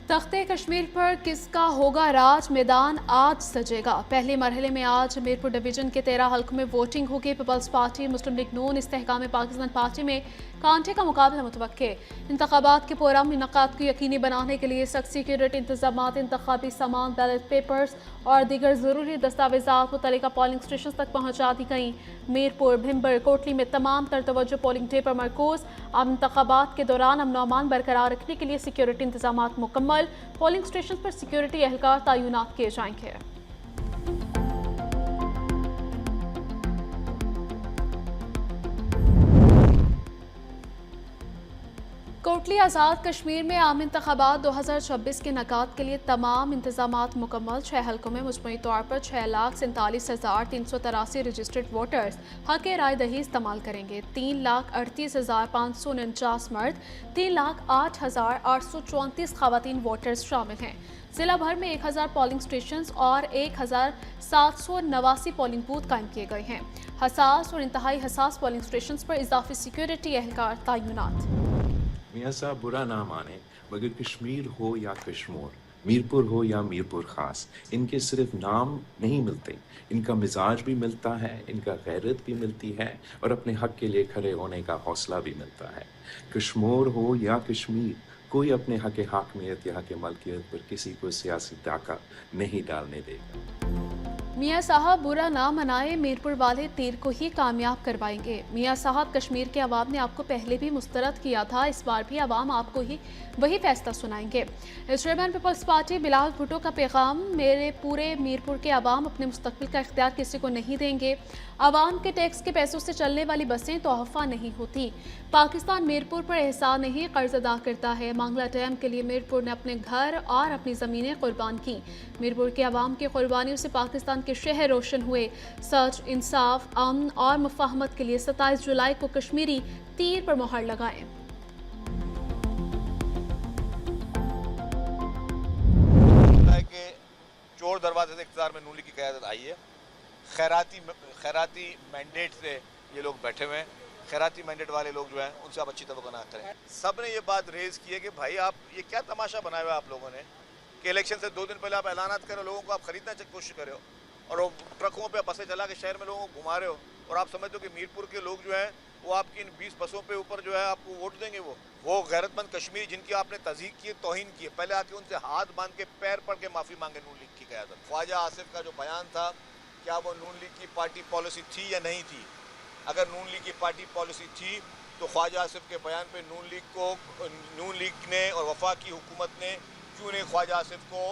तख्ते कश्मीर पर किसका होगा राज, मैदान आज सजेगा। पहले मरहले में आज मीरपुर डिवीजन के 13 हल्कों में वोटिंग होगी। पीपल्स पार्टी, मुस्लिम लीग नून, इस्तेहकाम पाकिस्तान पार्टी में कांटे का मुकाबला मुतवक्के। इंतखाबात के पुरअमन इनकाद को यकीनी बनाने के लिए सख्त सिक्योरिटी इंतजाम, इंतखाबी सामान, बैलेट पेपर्स और दीगर जरूरी दस्तावेजात मुतल्लिका पोलिंग स्टेशन तक पहुँचा दी गई। मीरपुर, भिम्बर, कोटली में तमाम तर तवज्जो पोलिंग डे पर मरकूज। अब इंतखाबात के दौरान अमन अमान बरकरार रखने के लिए सिक्योरिटी इंतजाम मुकम्मल। पोलिंग स्टेशन पर सिक्योरिटी एहलकार तैनात किए जाएंगे। कोटली आज़ाद कश्मीर में आम इंतखाबात 2026 के नकाद के लिए तमाम इंतजामात मुकम्मल। 6 हल्कों में मुजमई तौर पर 6,47,383 रजिस्टर्ड वोटर्स हक राय दही इस्तेमाल करेंगे। 3,38,549 मर्द, 3,08,834 खवातीन वोटर्स शामिल हैं। जिला भर में 1,000 पोलिंग स्टेशन और 1,789 पोलिंग बूथ कायम किए गए हैं। हसास और इंतहाई हसास पोलिंग स्टेशन पर इजाफी सिक्योरिटी एहलकार तैनात। मियाँ साहब बुरा ना माने, मगर कश्मीर हो या कश्मीर, मीरपुर हो या मीरपुर ख़ास, इनके सिर्फ नाम नहीं मिलते, इनका मिजाज भी मिलता है, इनका गैरत भी मिलती है और अपने हक के लिए खड़े होने का हौसला भी मिलता है। कश्मीर हो या कश्मीर, कोई अपने हक हाकमियत या हक मलकियत पर किसी को सियासी डाका नहीं डालने देगा। मियाँ साहब बुरा ना मनाए, मीरपुर वाले तीर को ही कामयाब करवाएंगे। मियाँ साहब कश्मीर के अवाम ने आपको पहले भी मुस्तरद किया था, इस बार भी अवाम आपको ही वही फैसला सुनाएंगे। चेयरमैन पीपल्स पार्टी बिलावल भुट्टो का पैगाम, मेरे पूरे मीरपुर के अवाम अपने मुस्तकबिल का इख्तियार किसी को नहीं देंगे। अवाम के टैक्स के पैसों से चलने वाली बसें तोहफा नहीं होती। पाकिस्तान मीरपुर पर एहसान नहीं कर्ज अदा करता है। मांगला डैम के लिए मीरपुर ने अपने घर और अपनी ज़मीनें कुर्बान की। मीरपुर के अवाम की कुर्बानियों से पाकिस्तान के शहर रोशन हुए। सच, इंसाफ, अमन और मुफाहमत के लिए 27 जुलाई को कश्मीरी तीर पर मोहर लगाएं। चोर दरवाजे से इख्तियार में नून लीग की क़यादत आई है। खैराती मैंडेट से ये लोग बैठे हुए हैं। खैराती मैंडेट वाले लोग जो हैं उनसे आप अच्छी तवक्को ना करें। सब ने ये बात रेज की है कि भाई आप ये क्या तमाशा बनाया हुआ आप लोगों ने कि इलेक्शन से 2 दिन पहले आप ऐलानात करो, लोगों को आप खरीदने की कोशिश कर रहे हो और ट्रकों पे बसें चला के शहर में लोगों को घुमा रहे हो और आप समझते हो कि मीरपुर के लोग जो हैं वो आपकी इन 20 बसों पे ऊपर जो है आपको वोट देंगे। वो गैरतमंद कश्मीरी जिनकी आपने तज़हीक की, तौहीन की, पहले आके उनसे हाथ बांध के पैर पड़ के माफ़ी मांगे नून लीग की क़यादत। ख्वाजा आसिफ का जो बयान था, क्या वो नून लीग की पार्टी पॉलिसी थी या नहीं थी? अगर नून लीग की पार्टी पॉलिसी थी तो ख्वाजा आसिफ के बयान पे नून लीग ने और वफाकी हुकूमत ने क्यों नहीं ख्वाजा आसिफ को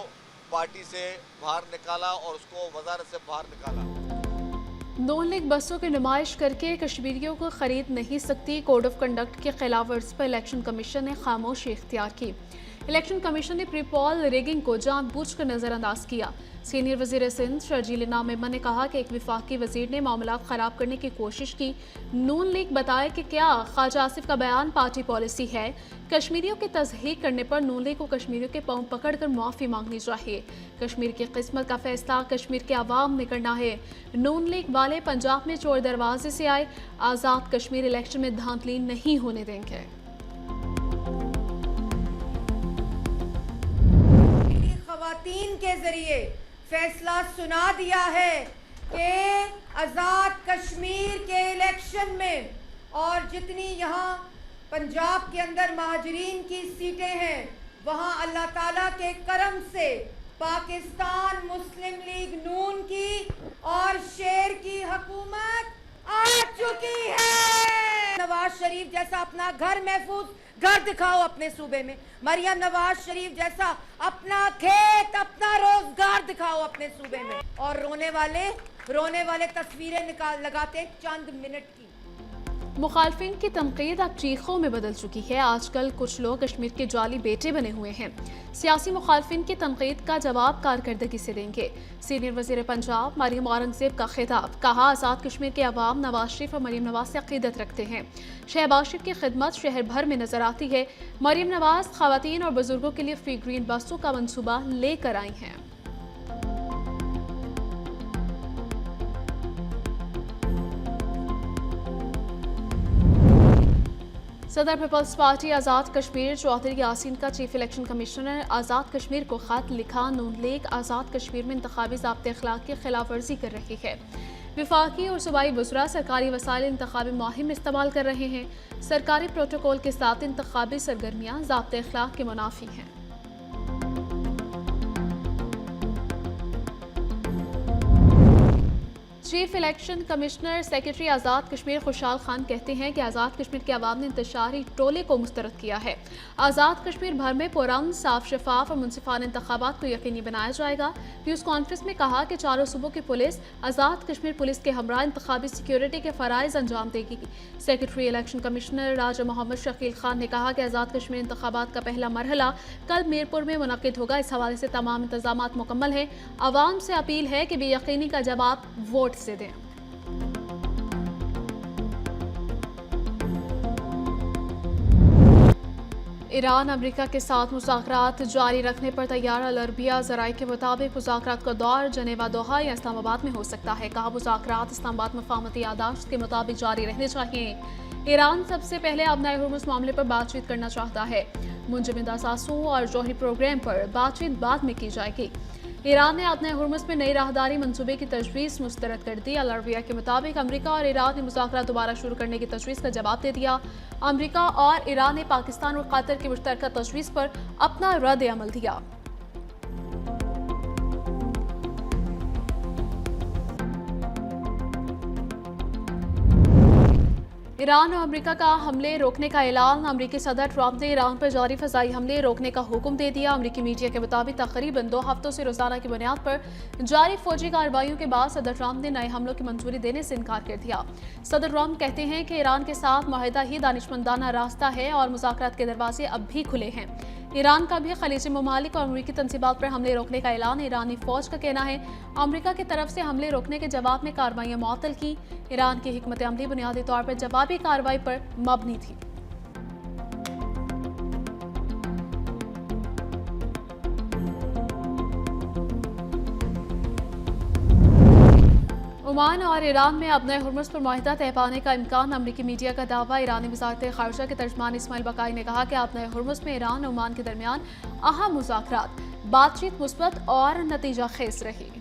पार्टी से बाहर निकाला और उसको वजारत से बाहर निकाला? नून लीग बसों की नुमाइश करके कश्मीरियों को खरीद नहीं सकती। कोड ऑफ कंडक्ट की खिलाफ वर्जी पर इलेक्शन कमीशन ने खामोशी इख्तियार की। इलेक्शन कमीशन ने प्री पोल रिगिंग को जानबूझकर नजरअंदाज किया। सीनियर वजीर सिंध शर्जील इनाम मेमन ने कहा कि एक विफाकी वजीर ने मामलात खराब करने की कोशिश की। नून लीग बताए कि क्या ख्वाजा आसिफ का बयान पार्टी पॉलिसी है। कश्मीरियों की तज़हीक करने पर नून लीग को कश्मीरियों के पांव पकड़कर माफ़ी मांगनी चाहिए। कश्मीर की किस्मत का फैसला कश्मीर के अवाम ने करना है। नून लीग वाले पंजाब में चोर दरवाजे से आए, आज़ाद कश्मीर इलेक्शन में धांधली नहीं होने देंगे। खवातीन के जरिए फैसला सुना दिया है कि आज़ाद कश्मीर के इलेक्शन में और जितनी यहाँ पंजाब के अंदर महाजरीन की सीटें हैं वहाँ अल्लाह ताला के करम से पाकिस्तान मुस्लिम लीग नून की और शेर की हुकूमत आ चुकी है। नवाज शरीफ जैसा अपना घर महफूज घर दिखाओ अपने सूबे में, मरियम नवाज शरीफ जैसा अपना खेत अपना रोजगार दिखाओ अपने सूबे में। और रोने वाले तस्वीरें लगाते चंद मिनट की। मुखालफिन की तनकीद अब चीखों में बदल चुकी है। आजकल कुछ लोग कश्मीर के जाली बेटे बने हुए हैं। सियासी मुखालफिन की तनकीद का जवाब कारकर्दगी से देंगे। सीनियर वजीर पंजाब मरियम औरंगजेब का खिताब, कहा आज़ाद कश्मीर के अवाम नवाज शरीफ और मरियम नवाज से अकीदत रखते हैं। शहबाज शरीफ की खिदमत शहर भर में नजर आती है। मरियम नवाज खवातीन और बुजुर्गों के लिए फ्री ग्रीन बसों का मंसूबा लेकर आई हैं। सदर पीपल्स पार्टी आज़ाद कश्मीर चौधरी यासीन का chief election commissioner Azad Kashmir को खत लिखा। नून लीग आज़ाद कश्मीर में इंतखाबी ज़ाब्ते अखलाक की खिलाफ वर्जी कर रही है। विफाकी और सूबाई वज़रा सरकारी वसाइल इंतखाबी मुहिम इस्तेमाल कर रहे हैं। सरकारी प्रोटोकॉल के साथ इंतखाबी सरगर्मियाँ ज़ाब्ते अखलाक के मुनाफी हैं। Chief election commissioner secretary Azad Kashmir खुशहाल खान कहते हैं कि आज़ाद कश्मीर के अवाम ने इंतशारी टोले को मुस्तरद किया है। आज़ाद कश्मीर भर में पुरअमन, साफ, शफाफ और मुनसिफाना इंतखाबात को यकीनी बनाया जाएगा। न्यूज़ कॉन्फ्रेंस में कहा कि चारों सूबों की पुलिस आज़ाद कश्मीर पुलिस के हमरा इंतखाबी सिक्योरिटी के फ़राइज़ अंजाम देगी। सेक्रेटरी इलेक्शन कमिश्नर राजा मोहम्मद शकील खान ने कहा कि आज़ाद कश्मीर इंतखाबात का पहला मरहला कल मीरपुर में मुनक़िद होगा। इस हवाले से तमाम इंतजाम मुकम्मल हैं। आवाम से अपील है कि बेयकीनी का जवाब वोट से दें। ईरान अमेरिका के साथ मुज़ाकरात जारी रखने पर तैयार। अल अरबिया ज़राए के मुताबिक मुज़ाकरात का दौर जनेवा, दोहा या इस्लामाबाद में हो सकता है। कहा मुज़ाकरात इस्लामाबाद मफ़ाहमती यादाश्त के मुताबिक जारी रहने चाहिए। ईरान सबसे पहले अपना हुर्मुज़ मामले पर बातचीत करना चाहता है। मुंजमद असासों और जौहरी प्रोग्राम पर बातचीत बाद में की जाएगी। ईरान ने अपने हुर्मुज़ में नई राहदारी मंसूबे की तजवीज़ मुस्तरद कर दी। अल अरबिया के मुताबिक अमेरिका और ईरान ने मुज़ाकरात दोबारा शुरू करने की तजवीज़ का जवाब दे दिया। अमेरिका और ईरान ने पाकिस्तान और कतर की मुश्तरका तजवीज़ पर अपना रद्द अमल दिया। ईरान और अमेरिका का हमले रोकने का ऐलान। अमेरिकी सदर ट्रंप ने ईरान पर जारी फ़ज़ाई हमले रोकने का हुक्म दे दिया। अमेरिकी मीडिया के मुताबिक तकरीबन 2 हफ्तों से रोज़ाना की बुनियाद पर जारी फौजी कार्रवाइयों के बाद सदर ट्रंप ने नए हमलों की मंजूरी देने से इनकार कर दिया। सदर ट्रंप कहते हैं कि ईरान के साथ मुआहदा ही दानिशमंदाना रास्ता है और मुज़ाकरात के दरवाजे अब भी खुले हैं। ईरान का भी खलीजी ममालिक और अमरीकी तंसीबात पर हमले रोकने का ऐलान। ईरानी फौज का कहना है अमरीका की तरफ से हमले रोकने के जवाब में कार्रवाइयां मुअत्तल की। ईरान की हिकमत अमली बुनियादी तौर पर जवाबी कार्रवाई पर मबनी थी। ओमान और ईरान में अब नए हुर्मुज़ पर मुआहिदा तय पाने का इम्कान। अमरीकी मीडिया का दावा। ईरानी वज़ारत ख़ारिजा के तर्जमान इस्माइल बकाई ने कहा कि अब नए हुर्मुज़ में ईरान और ओमान के दरमियान अहम मुज़ाकरात बातचीत मुस्बत और नतीजा खेज रही।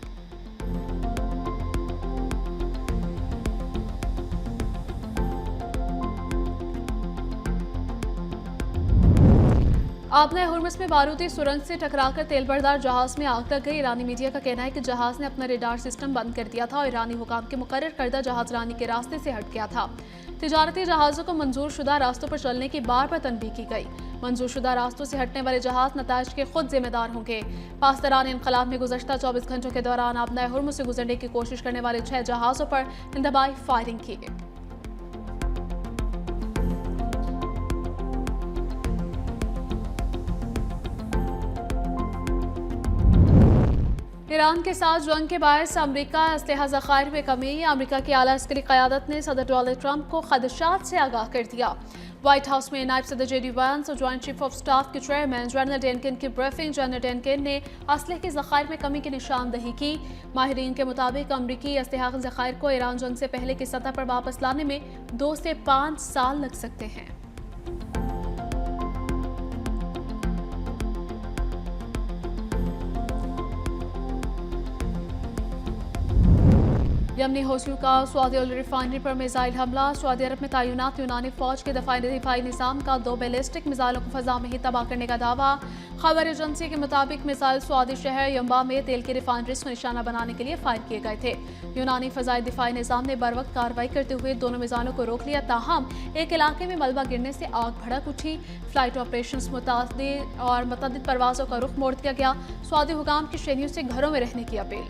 आपने हुर्मुज़ में बारूदी सुरंग से टकराकर तेलबरदार जहाज में आग लग गई। ईरानी मीडिया का कहना है कि जहाज ने अपना रेडार सिस्टम बंद कर दिया था और ईरानी हुकाम के मुकर्रर करदा जहाज रानी के रास्ते से हट गया था। तिजारती जहाज़ों को मंजूर शुदा रास्तों पर चलने की बार बार तनबीह की गई। मंजूर शुदा रास्तों से हटने वाले जहाज नताइज के खुद जिम्मेदार होंगे। पासदारान इनकलाब में गुज़श्ता 24 घंटों के दौरान आपने हुर्मुज़ से गुजरने की कोशिश करने वाले 6 जहाज़ों पर इंतबाही फायरिंग की गई। ईरान के साथ जंग के बायस अमरीका असलहा ज़खायर में कमी। अमरीका की आला अस्करी क़यादत ने सदर डोनाल्ड ट्रंप को खदशात से आगाह कर दिया। व्हाइट हाउस में नायब सदर JD वांस और जॉइंट चीफ ऑफ स्टाफ के चेयरमैन जनरल डेनकिन की ब्रीफिंग। जनरल डेनकिन ने असलहे के ज़खायर में कमी की निशानदही की। माहिरीन के मुताबिक अमरीकी असलहा के ज़खायर को ईरान जंग से पहले की सतह पर वापस लाने में 2 से 5 साल लग सकते हैं। यमनी हौसियों का सऊदी ऑयल रिफाइनरी पर मिसाइल हमला। सऊदी अरब में तैनात यूनानी फौज के दिफाई निज़ाम का 2 बैलिस्टिक मिसाइलों को फ़ज़ा में ही तबाह करने का दावा। खबर एजेंसी के मुताबिक मिसाइल सऊदी शहर यंबा में तेल की रिफाइनरीज को निशाना बनाने के लिए फायर किए गए थे। यूनानी फ़ज़ाई दिफाई निज़ाम ने बर वक्त कार्रवाई करते हुए दोनों मिसाइलों को रोक लिया। ताहम एक इलाके में मलबा गिरने से आग भड़क उठी। फ्लाइट ऑपरेशन मुतअद्दिद परवाज़ों का रुख मोड़ दिया गया। सऊदी हुकाम की शहरियों से घरों में रहने की अपील।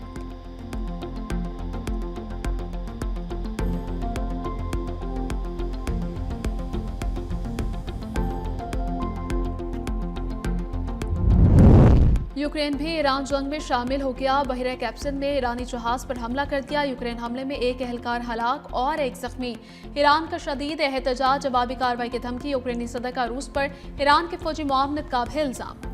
यूक्रेन भी ईरान जंग में शामिल हो गया। बहरा कैप्सन ने ईरानी जहाज पर हमला कर दिया। यूक्रेन हमले में 1 एहलकार हलाक और 1 जख्मी। ईरान का शदीद एहतजाज, जवाबी कार्रवाई की धमकी। यूक्रेनी सदर का रूस पर ईरान की फौजी मुआवनत का भी इल्जाम।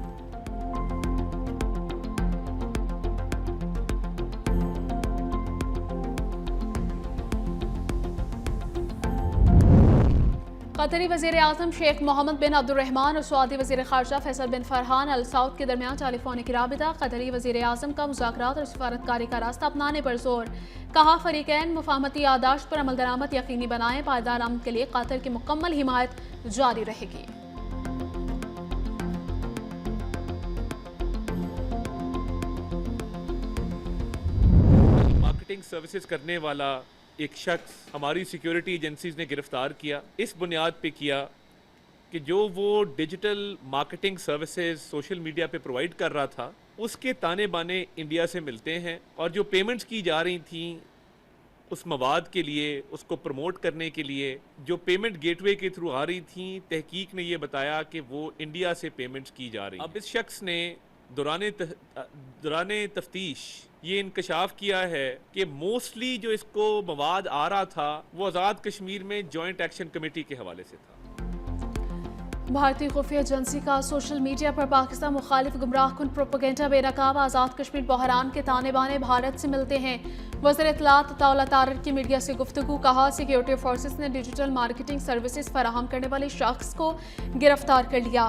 कतरी वज़ीर आज़म शेख मोहम्मद बिन अब्दुर्रहमान और सऊदी वज़ीर ख़ारजा फैसल बिन फरहान अल सऊद के दरमियान टेलीफोनिक राबिता। कतरी वज़ीर आज़म का मुज़ाकरात और सफारतकारी का रास्ता अपनाने पर जोर। कहा फ़रीक़ैन मुफ़ाहमती यादाश्त पर अमल दरामद यकीनी बनाएं। पायदार अमन के लिए कतर की मुकम्मल हिमायत जारी रहेगी। मार्केटिंग सर्विसेज करने वाला एक शख्स हमारी सिक्योरिटी एजेंसीज ने गिरफ्तार किया। इस बुनियाद पे किया कि जो वो digital marketing services social media पे प्रोवाइड कर रहा था उसके ताने बाने इंडिया से मिलते हैं, और जो पेमेंट्स की जा रही थी उस मवाद के लिए, उसको प्रमोट करने के लिए जो पेमेंट गेटवे के थ्रू आ रही थी, तहकीक ने ये बताया कि वो इंडिया से पेमेंट्स की जा रही। अब इस शख्स ने दौराने तफ्तीश ये इंकशाफ किया है कि मोस्टली जो इसको मवाद आ रहा था वो आज़ाद कश्मीर में जॉइंट एक्शन कमेटी के हवाले से था। भारतीय खुफिया एजेंसी का सोशल मीडिया पर पाकिस्तान मुखालिफ गुमराहकुन प्रोपेगेंडा बेनकाब। आज़ाद कश्मीर बहरान के ताने बाने भारत से मिलते हैं। वज़ीर इत्तलात अताउल्लाह तारर की मीडिया से गुफ्तगू। कहा सिक्योरिटी फोर्सेस ने डिजिटल मार्केटिंग सर्विसेज फराहम करने वाले शख्स को गिरफ्तार कर लिया।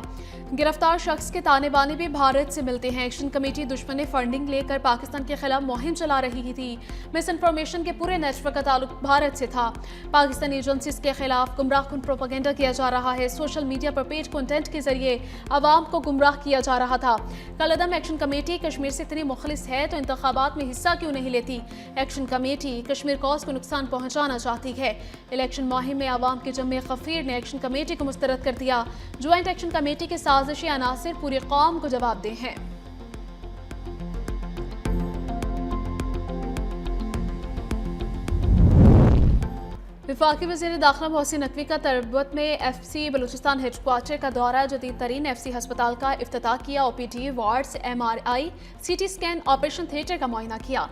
गिरफ्तार शख्स के ताने बाने भी भारत से मिलते हैं। एक्शन कमेटी दुश्मन ने फंडिंग लेकर पाकिस्तान के खिलाफ मुहिम चला रही थी। मिस इन्फॉर्मेशन के पूरे नेटवर्क का ताल्लुक भारत से था। पाकिस्तानी एजेंसीज के खिलाफ गुमराहकुन प्रोपेगेंडा किया जा रहा है। सोशल मीडिया पर पेज कंटेंट के जरिए आवाम को गुमराह किया जा रहा था। कलअदम एक्शन कमेटी कश्मीर से इतनी मुखलिस है तो इंतखाबात में हिस्सा क्यों नहीं लेती? एक्शन कमेटी कश्मीर कॉज को नुकसान पहुंचाना चाहती है। इलेक्शन मुहिम में आवाम के जमे खफीर ने एक्शन कमेटी को मुस्तरद कर दिया। ज्वाइंट एक्शन कमेटी के साजिशी अनासिर पूरी कौम को जवाबदेह हैं। वफाकी वज़ीर दाखिला मोहसिन नकवी का तरबत में FC बलूचिस्तान हेडक्वार्टर का दौरा। जदीद तरीन FC अस्पताल का इफ्तिताह किया। OPD wards, MRI, CT scan, operation theatre का मुआयना किया।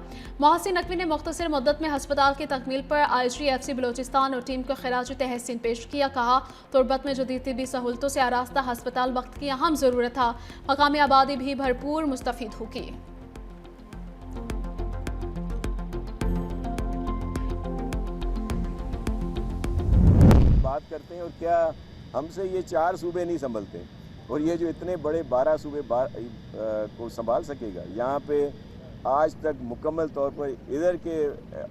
मोहसिन नकवी ने मुख्तसर मुद्दत में अस्पताल की तकमील पर IG FC बलूचिस्तान और टीम को खिराज तहसीन पेश किया। कहा तुरबत में जदीद तिब्बी सहूलतों से आरास्ता अस्पताल वक्त की अहम ज़रूरत था। मकामी आबादी भी भरपूर मुस्तफ़ीद होगी। बात करते हैं और क्या हमसे ये 4 सूबे नहीं संभलते, और ये जो इतने बड़े 12 सूबे को संभाल सकेगा? यहाँ पे आज तक मुकम्मल तौर पर इधर के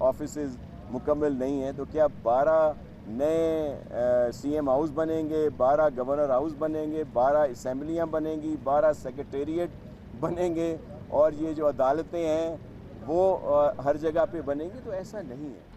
ऑफिसेज मुकम्मल नहीं हैं, तो क्या 12 नए CM हाउस बनेंगे, 12 गवर्नर हाउस बनेंगे, 12 असम्बलियाँ बनेंगी, 12 सेक्रेटेरिएट बनेंगे, और ये जो अदालतें हैं वो हर जगह पे बनेंगी? तो ऐसा नहीं है।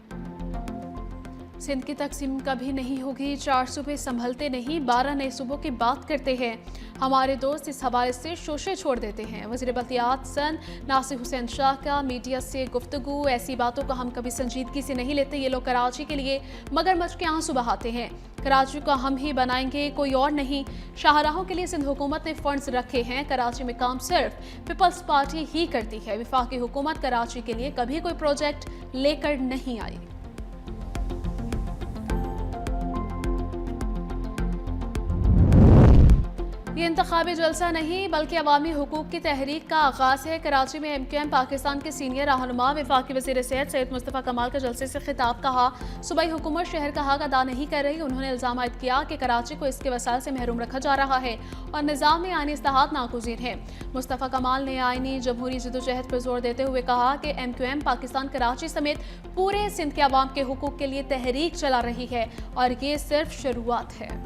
सिंध की तकसीम कभी नहीं होगी। 4 सूबे संभलते नहीं, 12 नए सूबों की बात करते हैं। हमारे दोस्त इस हवाले से शोशे छोड़ देते हैं। वज़ीर बल्दियात सन नासिर हुसैन शाह का मीडिया से गुफ्तगू। ऐसी बातों को हम कभी संजीदगी से नहीं लेते। ये लोग कराची के लिए मगरमच्छ के आंसू बहाते हैं। कराची को हम ही बनाएंगे, कोई और नहीं। शाहराहों के लिए सिंध हुकूमत ने फंड्स रखे हैं। कराची में काम सिर्फ पीपल्स पार्टी ही करती है। वफाकी हुकूमत कराची के लिए कभी कोई प्रोजेक्ट लेकर नहीं आई। ये इंतखाबी जलसा नहीं बल्कि अवामी हुकूक की तहरीक का आगाज़ है। कराची में MQM पाकिस्तान के सीनियर रहनुमा वफाकी वज़ीर सेहत सैयद मुस्तफ़ा कमाल का जलसे से खिताब। कहा सूबाई हुकूमत शहर का हक अदा नहीं कर रही। उन्होंने इल्ज़ाम आयद किया कि कराची को इसके वसाइल से महरूम रखा जा रहा है और निज़ाम में आईनी इस्लाहात नागुज़ीर है। मुस्तफ़ा कमाल ने आईनी जमहूरी जदोजहद पर जोर देते हुए कहा कि MQM पाकिस्तान कराची समेत पूरे सिंध के अवाम के हुकूक के लिए तहरीक चला रही है और ये सिर्फ शुरुआत है।